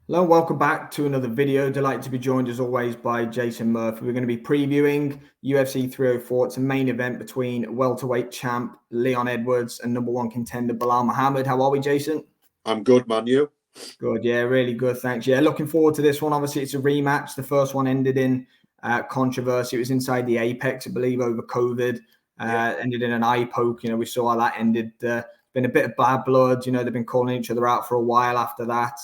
Hello, welcome back to another video. Delighted to be joined as always by Jason Murphy. We're going to be previewing UFC 304. It's a main event between welterweight champ Leon Edwards and number one contender Belal Muhammad. How are we, Jason? I'm good, man. You? Good, yeah, really good. Thanks. Yeah, looking forward to this one. Obviously, it's a rematch. The first one ended in controversy. It was inside the Apex, I believe, over COVID. Ended in an eye poke. We saw how that ended. Been a bit of bad blood. They've been calling each other out for a while after that.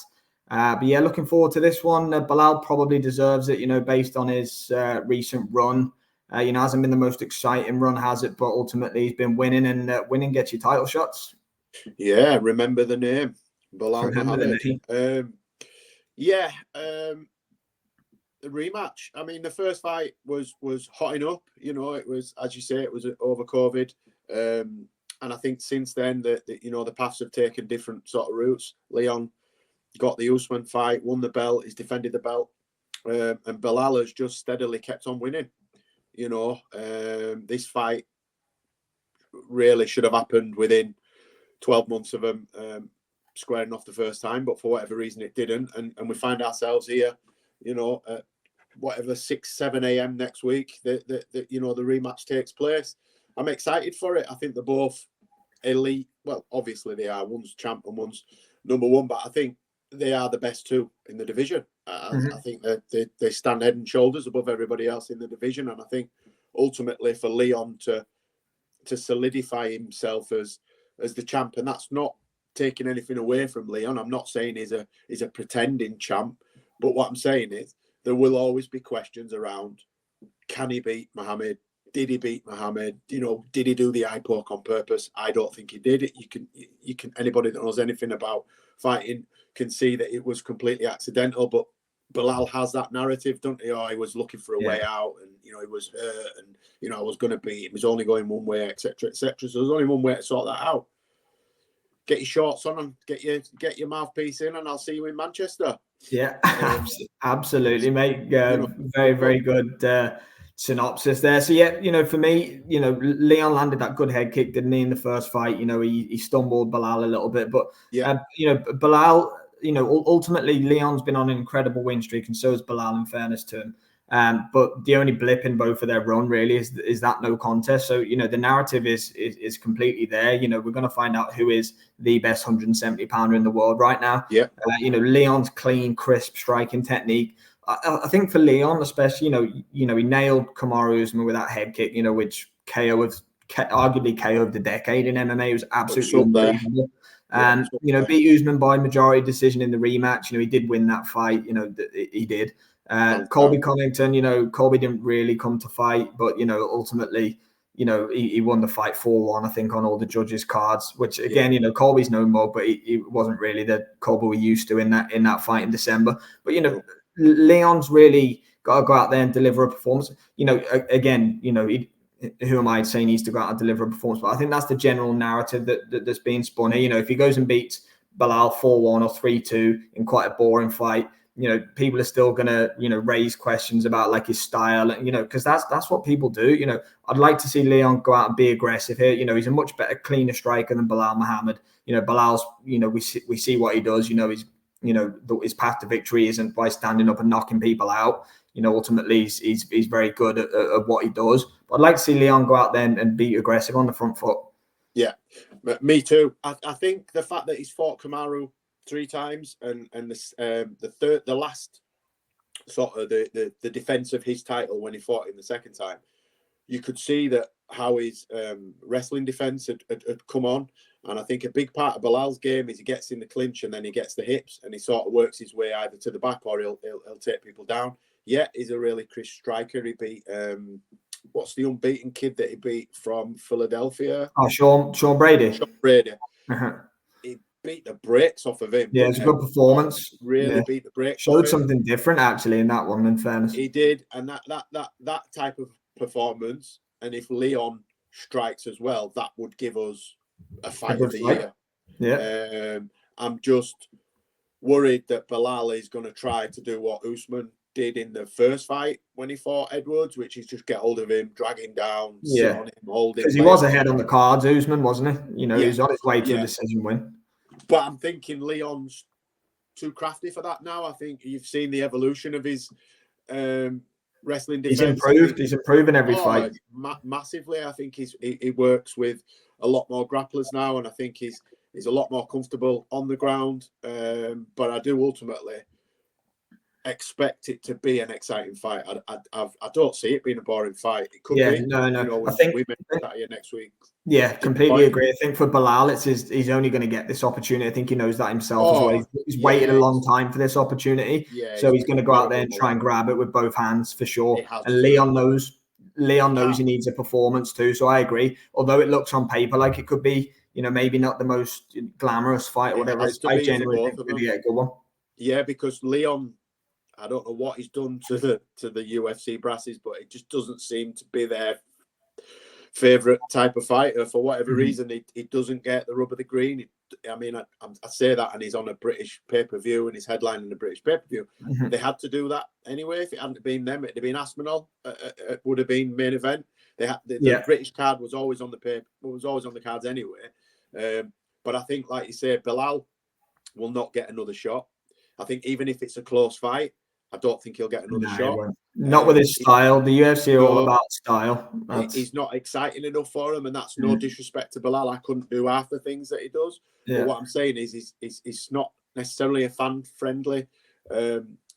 But yeah, looking forward to this one. Belal probably deserves it, based on his recent run. Hasn't been the most exciting run, has it? But ultimately, he's been winning, and winning gets you title shots. Yeah, remember the name, Belal Remember the Muhammad. name. The rematch. I mean, the first fight was hotting up. It was, as you say, it was over COVID, and I think since then the paths have taken different sort of routes. Leon got the Usman fight, won the belt, he's defended the belt, and Belal has just steadily kept on winning. This fight really should have happened within 12 months of him squaring off the first time, but for whatever reason it didn't, and we find ourselves here, at whatever 6-7 a.m. next week the rematch takes place. I'm excited for it. I think they're both elite. Well, obviously they are. One's champ and one's number one, but I think they are the best two in the division. I think that they stand head and shoulders above everybody else in the division, and I think ultimately for Leon to solidify himself as the champ, and that's not taking anything away from Leon. I'm not saying he's a pretending champ, but what I'm saying is there will always be questions around: can he beat Muhammad? Did he beat Muhammad? Did he do the eye poke on purpose? I don't think he did it. You can anybody that knows anything about fighting can see that it was completely accidental. But Belal has that narrative, don't he? He was looking for a way out, and he was hurt, and I was going to beat him. He was only going one way, etc., etc. So there's only one way to sort that out. Get your shorts on and get your mouthpiece in, and I'll see you in Manchester. Yeah, absolutely, mate. Very, very good synopsis there. So yeah, for me, Leon landed that good head kick, didn't he, in the first fight? He stumbled Belal a little bit, but Belal, ultimately Leon's been on an incredible win streak, and so has Belal, in fairness to him. But the only blip in both of their run really is that no contest. So the narrative is completely there. We're going to find out who is the best 170 pounder in the world right now. Yeah. Leon's clean, crisp striking technique. I think for Leon, especially, he nailed Kamaru Usman with that head kick, which arguably KO of the decade in MMA. It was absolutely unbelievable. And beat Usman by majority decision in the rematch. He did win that fight. He did. Colby Covington, Colby didn't really come to fight, but ultimately, he won the fight 4-1, I think, on all the judges' cards. Which again, Colby's no mug, but he wasn't really the Colby we used to in that fight in December. But Leon's really got to go out there and deliver a performance. Again, who am I saying he needs to go out and deliver a performance? But I think that's the general narrative that's being spun here. If he goes and beats Belal 4-1 or 3-2 in quite a boring fight, people are still going to, raise questions about like his style, because that's what people do. I'd like to see Leon go out and be aggressive here. He's a much better, cleaner striker than Belal Muhammad. Belal's, we see what he does. His path to victory isn't by standing up and knocking people out. Ultimately he's very good at what he does. But I'd like to see Leon go out there and be aggressive on the front foot. Yeah, me too. I think the fact that he's fought Kamaru 3 times, and the last sort of the defense of his title when he fought him the second time, you could see that how his wrestling defense had come on. And I think a big part of Belal's game is he gets in the clinch and then he gets the hips and he sort of works his way either to the back or he'll take people down. Yeah, he's a really crisp striker. He beat what's the unbeaten kid that he beat from Philadelphia? Sean Brady. Sean Brady. He beat the brakes off of him. Yeah, it was a good performance. Really beat the brakes. Showed something different actually in that one, in fairness. He did, and that type of performance, and if Leon strikes as well, that would give us a fight of the year. Yeah. I'm just worried that Belal is going to try to do what Usman did in the first fight when he fought Edwards, which is just get hold of him, drag him down, sit on him, hold him. Because he was ahead on the cards, Usman, wasn't he? He was on his way to a decision win. But I'm thinking Leon's too crafty for that now. I think you've seen the evolution of his wrestling defense. He's improved. He's improving every fight. Massively. I think he works with a lot more grapplers now, and I think he's a lot more comfortable on the ground. But I do ultimately expect it to be an exciting fight. I don't see it being a boring fight. It could be. No. You know, I think we may that here next week. Yeah, completely agree. I think for Belal, he's only going to get this opportunity. I think he knows that himself as well. He's waited a long time for this opportunity, so he's going to go out there and try and grab it with both hands for sure. And Leon knows he needs a performance too. So I agree. Although it looks on paper like it could be, maybe not the most glamorous fight or whatever, I genuinely think it'll be a good one. Yeah, because Leon, I don't know what he's done to the UFC brasses, but it just doesn't seem to be their favorite type of fighter for whatever reason. He doesn't get the rub of the green. I say that, and he's on a British pay-per-view, and he's headlining the British pay-per-view. They had to do that anyway. If it hadn't been them, it'd have been Aspinall. It would have been main event. The British card was always on the cards anyway. But I think, like you say, Belal will not get another shot. I think even if it's a close fight, I don't think he'll get another shot. Not with his style. The UFC are all about style. He's not exciting enough for him, and that's no disrespect to Belal. I couldn't do half the things that he does. But what I'm saying is he's not necessarily a fan-friendly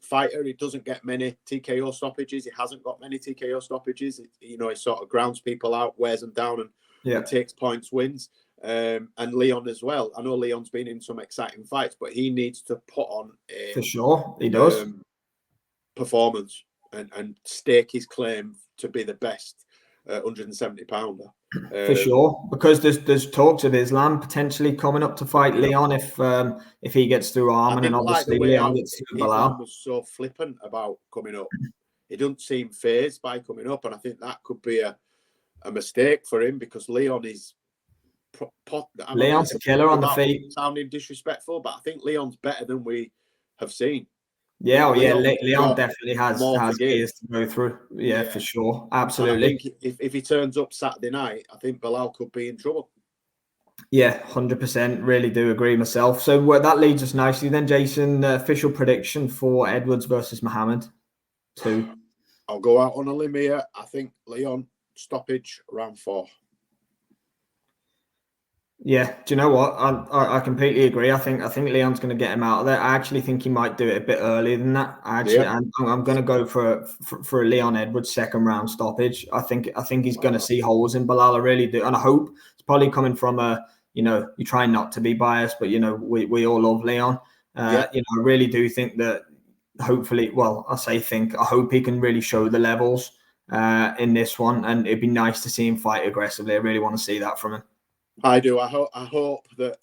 fighter. He doesn't get many TKO stoppages. He hasn't got many TKO stoppages. He sort of grounds people out, wears them down, and takes points, wins. And Leon as well. I know Leon's been in some exciting fights, but he needs to put on for sure. He does performance and stake his claim to be the best 170 pounder. For sure, because there's talks of Islam potentially coming up to fight Leon if he gets through Arman, and obviously Leon gets through Belal. Islam was so flippant about coming up. He doesn't seem fazed by coming up, and I think that could be a mistake for him, because Leon is. Leon's a killer on the feet. Sounding disrespectful, but I think Leon's better than we have seen. Leon definitely has gears to go through. Yeah, for sure. Absolutely. And I think if he turns up Saturday night, I think Belal could be in trouble. Yeah, 100%. Really do agree myself. So that leads us nicely then, Jason. Official prediction for Edwards versus Muhammad 2. I'll go out on a limb here. I think Leon stoppage round 4. Yeah, do you know what? I completely agree. I think Leon's going to get him out of there. I actually think he might do it a bit earlier than that. I'm going to go for a Leon Edwards second round stoppage. I think he's going to see holes in Belal. I really do, and I hope it's probably coming from you try not to be biased, but we all love Leon. I really do think that hopefully, I hope he can really show the levels in this one, and it'd be nice to see him fight aggressively. I really want to see that from him. I do. I hope that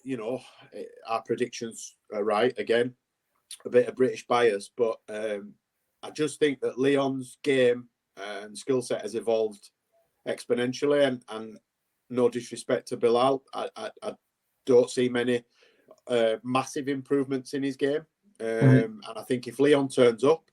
our predictions are right. Again, a bit of British bias, but I just think that Leon's game and skill set has evolved exponentially. And no disrespect to Belal, I don't see many massive improvements in his game. And I think if Leon turns up,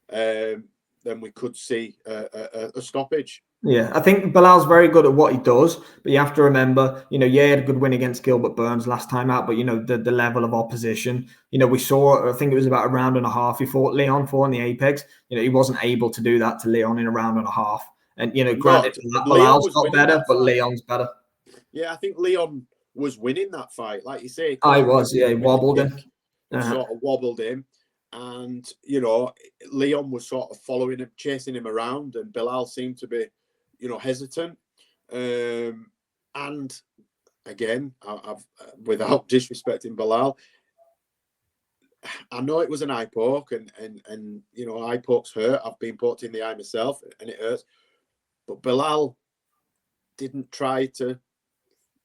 then we could see a stoppage. Yeah, I think Belal's very good at what he does, but you have to remember, he had a good win against Gilbert Burns last time out, but the level of opposition, we saw, I think it was about a round and a half he fought Leon for in the Apex. He wasn't able to do that to Leon in a round and a half. And granted, Belal's got better, but Leon's better. Yeah, I think Leon was winning that fight, like you say. He wobbled him. Sort of wobbled him. And, Leon was sort of following him, chasing him around, and Belal seemed to be, hesitant. And again, I've without disrespecting Belal, I know it was an eye poke, and eye pokes hurt. I've been poked in the eye myself, and it hurts. But Belal didn't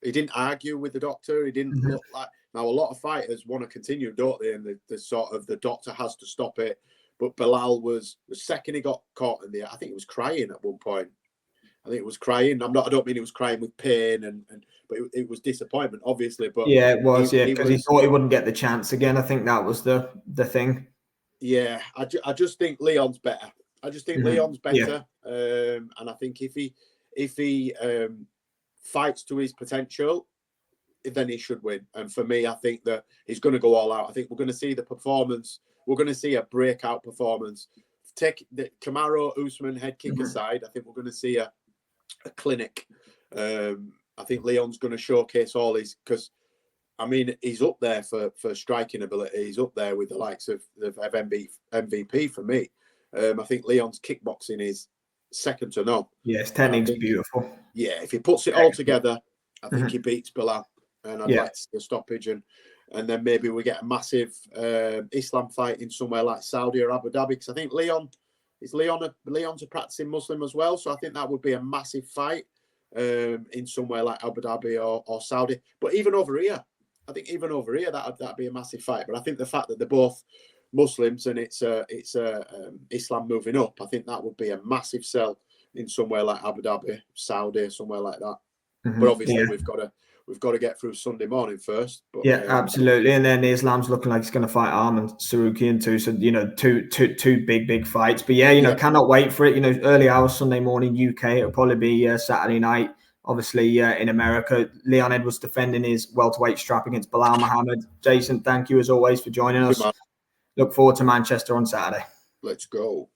he didn't argue with the doctor. He didn't look like. Now, a lot of fighters want to continue, don't they? And the doctor has to stop it. But Belal was, the second he got caught in the, I think he was crying at one point. I think it was crying. I don't mean he was crying with pain, but it was disappointment, obviously. But yeah, it was, because he thought he wouldn't get the chance again. I think that was the thing. Yeah, I just think Leon's better. Leon's better, and I think if he fights to his potential, then he should win. And for me, I think that he's going to go all out. I think we're going to see the performance. We're going to see a breakout performance. Take the Kamaru Usman head kick aside, I think we're going to see a clinic. I think Leon's going to showcase all his, because I mean, he's up there for striking ability. He's up there with the likes of MVP for me. I think Leon's kickboxing is second to none. Yeah, his technique's beautiful. Yeah, if he puts it all together, I think he beats Belal. And I'd like to see a stoppage. And then maybe we get a massive Islam fight in somewhere like Saudi or Abu Dhabi. Because I think Leon's a practicing Muslim as well. So I think that would be a massive fight in somewhere like Abu Dhabi or Saudi. But even over here, that'd be a massive fight. But I think the fact that they're both Muslims and it's Islam moving up, I think that would be a massive sell in somewhere like Abu Dhabi, Saudi, somewhere like that. But obviously we've got to get through Sunday morning first. But, absolutely. And then Islam's looking like he's going to fight Arman Sarukian too. So, two big fights. But cannot wait for it. Early hours Sunday morning UK. It'll probably be Saturday night. Obviously, in America, Leon Edwards defending his welterweight strap against Belal Muhammad. Jason, thank you as always for joining us. Look forward to Manchester on Saturday. Let's go.